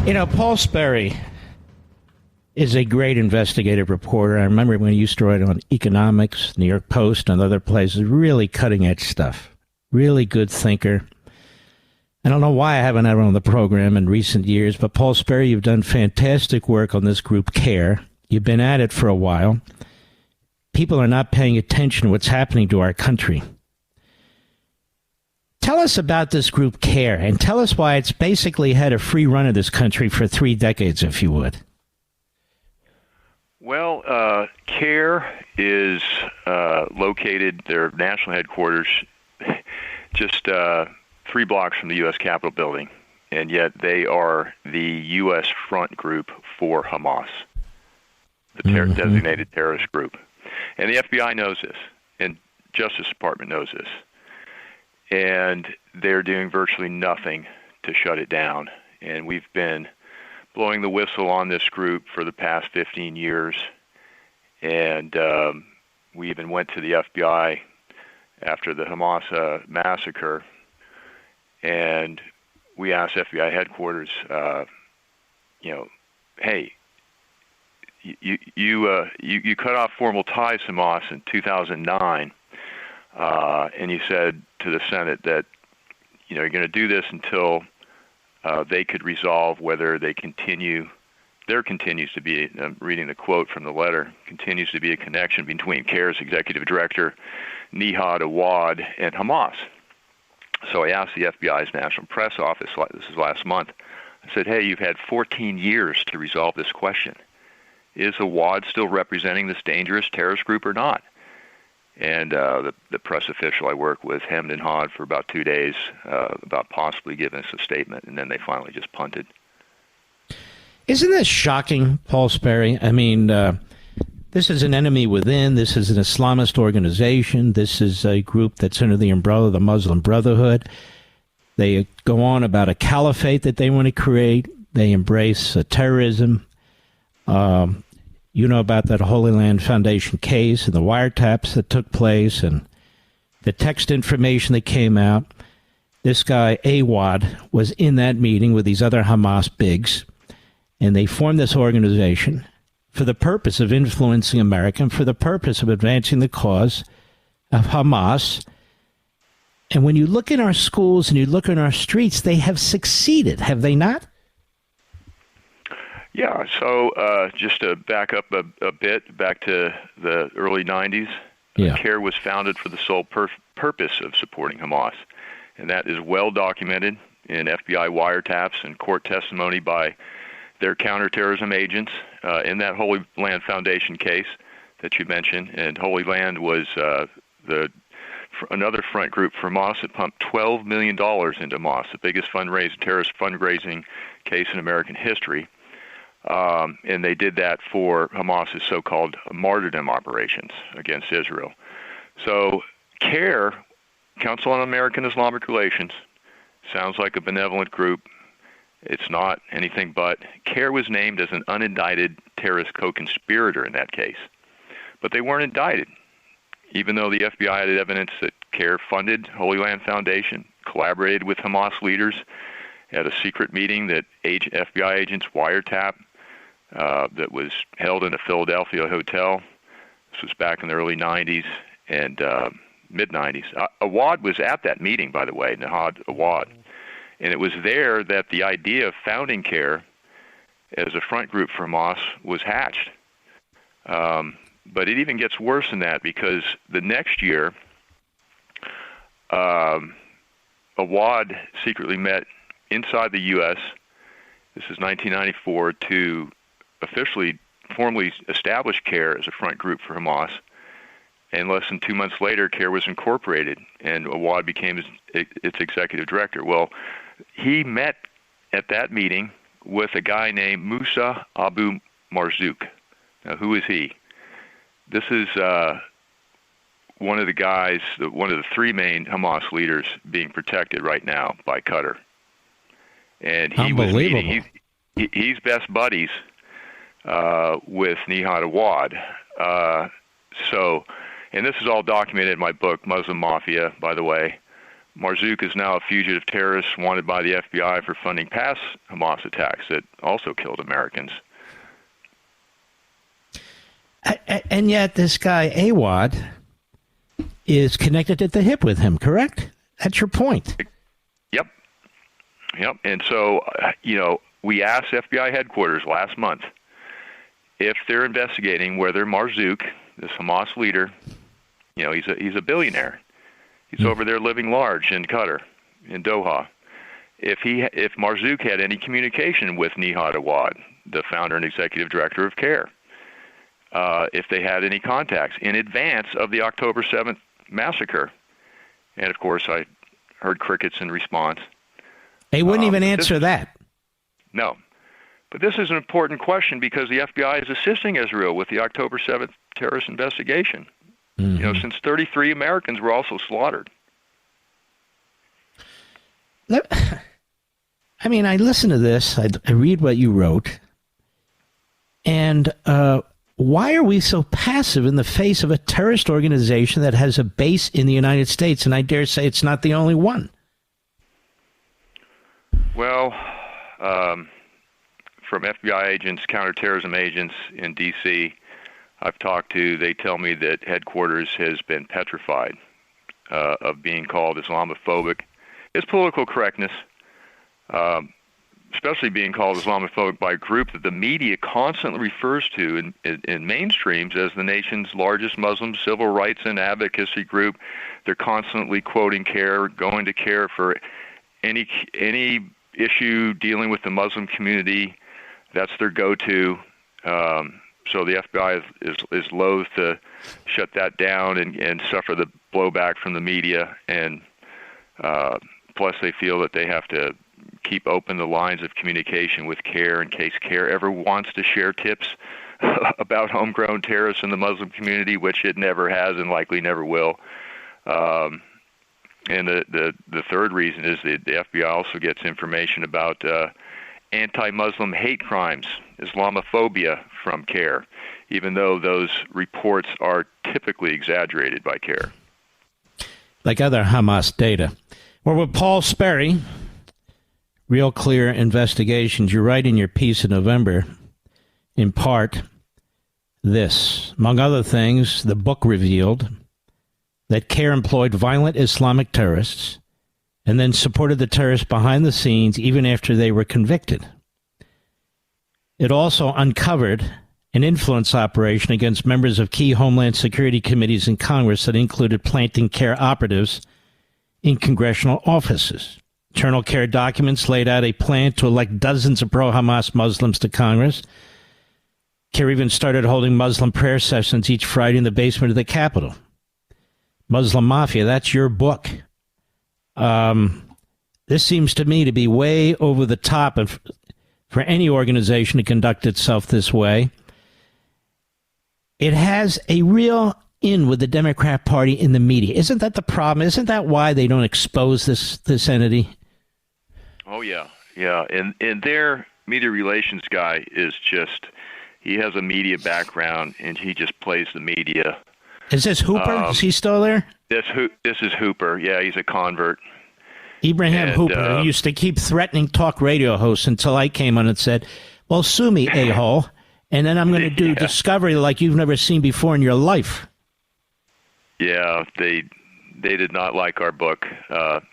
You know, Paul Sperry is a great investigative reporter. I remember when he used to write on economics, New York Post, and other places. Really cutting-edge stuff. Really good thinker. I don't know why I haven't had him on the program in recent years, but Paul Sperry, you've done fantastic work on this group, CAIR. You've been at it for a while. People are not paying attention to what's happening to our country. Tell us about this group, CAIR, and tell us why it's basically had a free run of this country for 3 decades, if you would. Well, CAIR is located, their national headquarters, just 3 blocks from the U.S. Capitol building, and yet they are the U.S. front group for Hamas, the designated terrorist group. And the FBI knows this, and Justice Department knows this. And they're doing virtually nothing to shut it down. And we've been blowing the whistle on this group for the past 15 years. And we even went to the FBI after the Hamas massacre, and we asked FBI headquarters, hey, you cut off formal ties to Hamas in 2009, and you said to the Senate that you're going to do this until they could resolve whether they continue. There continues to be, I'm reading the quote from the letter, continues to be a connection between CAIR's executive director, Nihad Awad, and Hamas. So I asked the FBI's National Press Office, this is last month, I said, hey, you've had 14 years to resolve this question. Is Awad still representing this dangerous terrorist group or not? And the press official I worked with hemmed and hawed for about 2 days about possibly giving us a statement, and then they finally just punted. Isn't this shocking, Paul Sperry? I mean, this is an enemy within. This is an Islamist organization. This is a group that's under the umbrella of the Muslim Brotherhood. They go on about a caliphate that they want to create. They embrace terrorism. You know about that Holy Land Foundation case and the wiretaps that took place and the text information that came out. This guy, Awad, was in that meeting with these other Hamas bigs, and they formed this organization for the purpose of influencing America and for the purpose of advancing the cause of Hamas. And when you look in our schools and you look in our streets, they have succeeded, have they not? Yeah, so just to back up a bit, back to the early 90s, CAIR was founded for the sole purpose of supporting Hamas. And that is well documented in FBI wiretaps and court testimony by their counterterrorism agents in that Holy Land Foundation case that you mentioned. And Holy Land was another front group for Hamas that pumped $12 million into Hamas, the biggest terrorist fundraising case in American history. And they did that for Hamas's so-called martyrdom operations against Israel. So CAIR, Council on American Islamic Relations, sounds like a benevolent group. It's not anything but. CAIR was named as an unindicted terrorist co-conspirator in that case. But they weren't indicted, even though the FBI had evidence that CAIR funded Holy Land Foundation, collaborated with Hamas leaders at a secret meeting that FBI agents wiretapped that was held in a Philadelphia hotel. This was back in the early 90s and mid-90s. Awad was at that meeting, by the way, Nihad Awad. And it was there that the idea of founding CAIR as a front group for Hamas was hatched. But it even gets worse than that, because the next year, Awad secretly met inside the U.S., this is 1994, to formally establish CAIR as a front group for Hamas. And less than 2 months later, CAIR was incorporated, and Awad became its executive director. Well, he met at that meeting with a guy named Musa Abu Marzouk. Now, who is he? This is one of the guys, one of the 3 main Hamas leaders being protected right now by Qatar. And he was meeting, he's best buddies with Nihad Awad. And this is all documented in my book, Muslim Mafia, by the way. Marzouk is now a fugitive terrorist wanted by the FBI for funding past Hamas attacks that also killed Americans. And yet this guy, Awad, is connected at the hip with him, correct? That's your point. Yep. And so, we asked FBI headquarters last month if they're investigating whether Marzouk, this Hamas leader, he's a billionaire. He's over there living large in Qatar, in Doha. If Marzouk had any communication with Nihad Awad, the founder and executive director of CAIR, if they had any contacts in advance of the October 7th massacre. And of course, I heard crickets in response. They wouldn't even answer that. No. But this is an important question because the FBI is assisting Israel with the October 7th terrorist investigation. Mm-hmm. Since 33 Americans were also slaughtered. I mean, I listen to this. I read what you wrote. And why are we so passive in the face of a terrorist organization that has a base in the United States? And I dare say it's not the only one. Well, from FBI agents, counterterrorism agents in D.C., I've talked to, they tell me that headquarters has been petrified of being called Islamophobic. It's political correctness, especially being called Islamophobic by a group that the media constantly refers to in mainstreams as the nation's largest Muslim civil rights and advocacy group. They're constantly quoting CAIR, going to CAIR for any issue dealing with the Muslim community. That's their go-to. So the FBI is loath to shut that down and suffer the blowback from the media. And plus they feel that they have to keep open the lines of communication with CAIR in case CAIR ever wants to share tips about homegrown terrorists in the Muslim community, which it never has and likely never will. And the third reason is the FBI also gets information about anti-Muslim hate crimes, Islamophobia from CAIR, even though those reports are typically exaggerated by CAIR. Like other Hamas data. Well, with Paul Sperry, Real Clear Investigations, you write in your piece in November, in part, this. Among other things, the book revealed that CAIR employed violent Islamic terrorists and then supported the terrorists behind the scenes even after they were convicted. It also uncovered an influence operation against members of key Homeland Security committees in Congress that included planting CAIR operatives in congressional offices. Internal CAIR documents laid out a plan to elect dozens of pro-Hamas Muslims to Congress. CAIR even started holding Muslim prayer sessions each Friday in the basement of the Capitol. Muslim Mafia, that's your book. This seems to me to be way over the top for any organization to conduct itself this way. It has a real in with the Democrat Party in the media. Isn't that the problem? Isn't that why they don't expose this entity? Oh, yeah. And their media relations guy is he has a media background, and he just plays the media. Is this Hooper? Is he still there? This is Hooper. Yeah, he's a convert. Ibrahim Hooper, who used to keep threatening talk radio hosts until I came on and said, well, sue me, a-hole, and then I'm going to do discovery like you've never seen before in your life. Yeah, they did not like our book.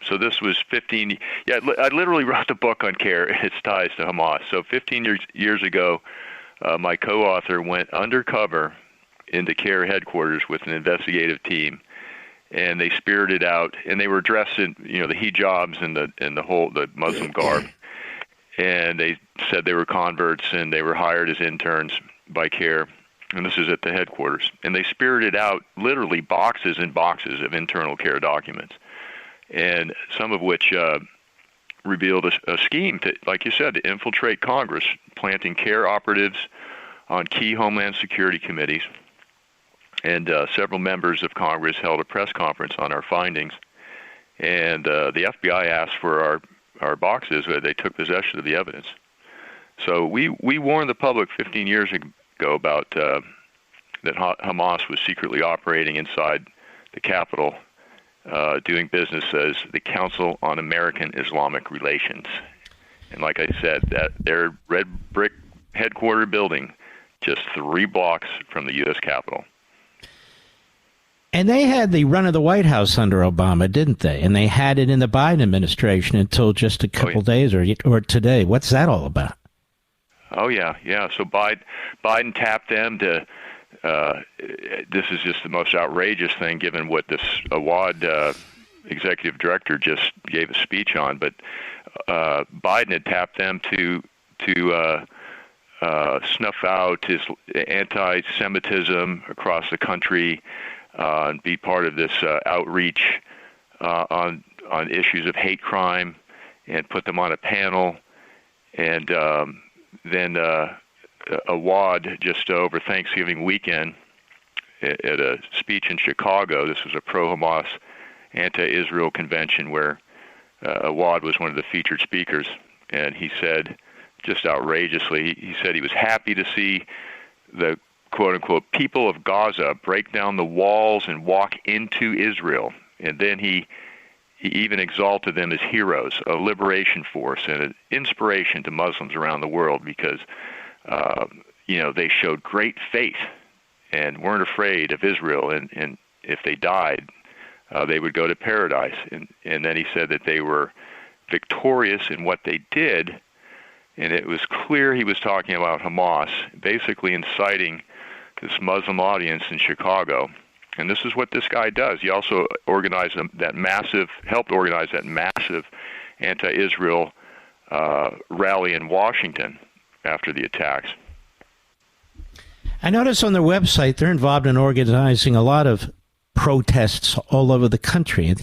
So this was 15... Yeah, I literally wrote the book on CAIR and its ties to Hamas. So 15 years ago, my co-author went undercover into CAIR headquarters with an investigative team, and they spirited out, and they were dressed in the hijabs and the Muslim garb, and they said they were converts and they were hired as interns by CAIR, and this is at the headquarters, and they spirited out literally boxes and boxes of internal CAIR documents, and some of which revealed a scheme to, like you said, to infiltrate Congress, planting CAIR operatives on key Homeland Security committees. And several members of Congress held a press conference on our findings. And the FBI asked for our boxes. They took possession of the evidence. So we warned the public 15 years ago about that Hamas was secretly operating inside the Capitol doing business as the Council on American Islamic Relations. And like I said, that their red brick headquarter building just 3 blocks from the U.S. Capitol. And they had the run of the White House under Obama, didn't they? And they had it in the Biden administration until just a couple days or today. What's that all about? Oh, yeah. So Biden tapped them to, this is just the most outrageous thing given what this Awad executive director just gave a speech on, but Biden had tapped them to snuff out his anti-Semitism across the country, and be part of this outreach on issues of hate crime, and put them on a panel. And then Awad, just over Thanksgiving weekend, at a speech in Chicago, this was a pro-Hamas, anti-Israel convention where Awad was one of the featured speakers, and he said, just outrageously, he said he was happy to see the quote-unquote people of Gaza break down the walls and walk into Israel. And then he even exalted them as heroes, a liberation force and an inspiration to Muslims around the world because, they showed great faith and weren't afraid of Israel. And if they died, they would go to paradise. And then he said that they were victorious in what they did. And it was clear he was talking about Hamas, basically inciting this Muslim audience in Chicago. And this is what this guy does. He also helped organize that massive anti-Israel rally in Washington after the attacks. I notice on their website they're involved in organizing a lot of protests all over the country.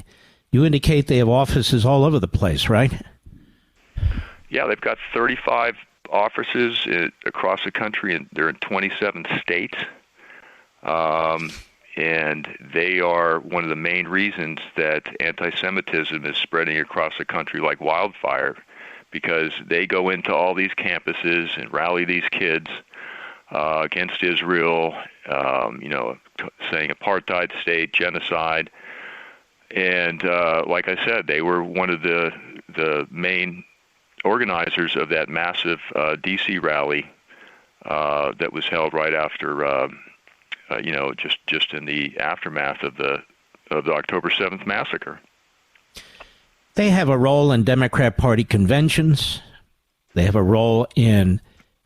You indicate they have offices all over the place, right? Yeah, they've got 35 offices across the country, and they're in 27 states. And they are one of the main reasons that anti-Semitism is spreading across the country like wildfire, because they go into all these campuses and rally these kids against Israel, saying apartheid state, genocide. And like I said, they were one of the main organizers of that massive D.C. rally that was held right after, just in the aftermath of the October 7th massacre. They have a role in Democrat Party conventions. They have a role in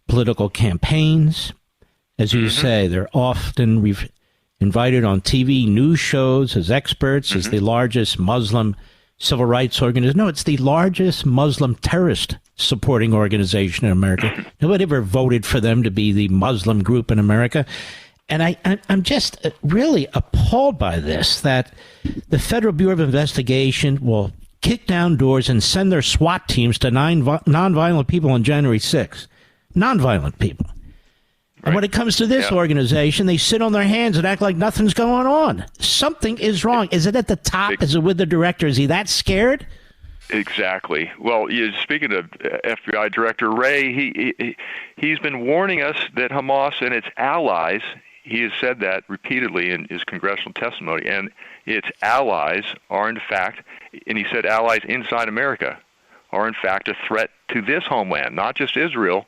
political campaigns. As you say, they're often invited on TV news shows as experts, as the largest Muslim civil rights organization. No, it's the largest Muslim terrorist supporting organization in America. Nobody ever voted for them to be the Muslim group in America. And I'm just really appalled by this, that the Federal Bureau of Investigation will kick down doors and send their SWAT teams to nonviolent people on January 6th. Nonviolent people. And when it comes to this organization, they sit on their hands and act like nothing's going on. Something is wrong. Is it at the top? Is it with the director? Is he that scared? Exactly. Well, speaking of FBI Director Wray, he's been warning us that Hamas and its allies, he has said that repeatedly in his congressional testimony, and its allies are in fact, and he said allies inside America, are in fact a threat to this homeland, not just Israel.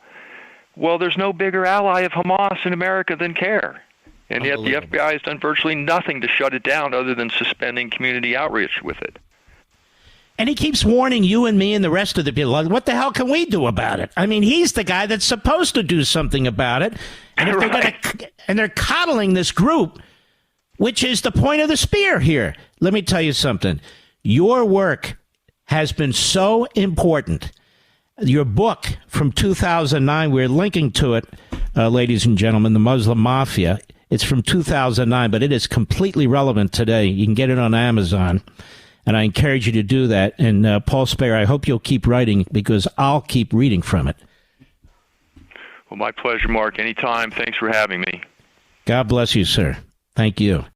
Well, there's no bigger ally of Hamas in America than CAIR. And yet the FBI has done virtually nothing to shut it down other than suspending community outreach with it. And he keeps warning you and me and the rest of the people, what the hell can we do about it? I mean, he's the guy that's supposed to do something about it. And if they're coddling this group, which is the point of the spear here. Let me tell you something. Your work has been so important. Your book from 2009, we're linking to it, ladies and gentlemen, The Muslim Mafia. It's from 2009, but it is completely relevant today. You can get it on Amazon, and I encourage you to do that. And Paul Sperry, I hope you'll keep writing, because I'll keep reading from it. Well, my pleasure, Mark. Anytime. Thanks for having me. God bless you, sir. Thank you.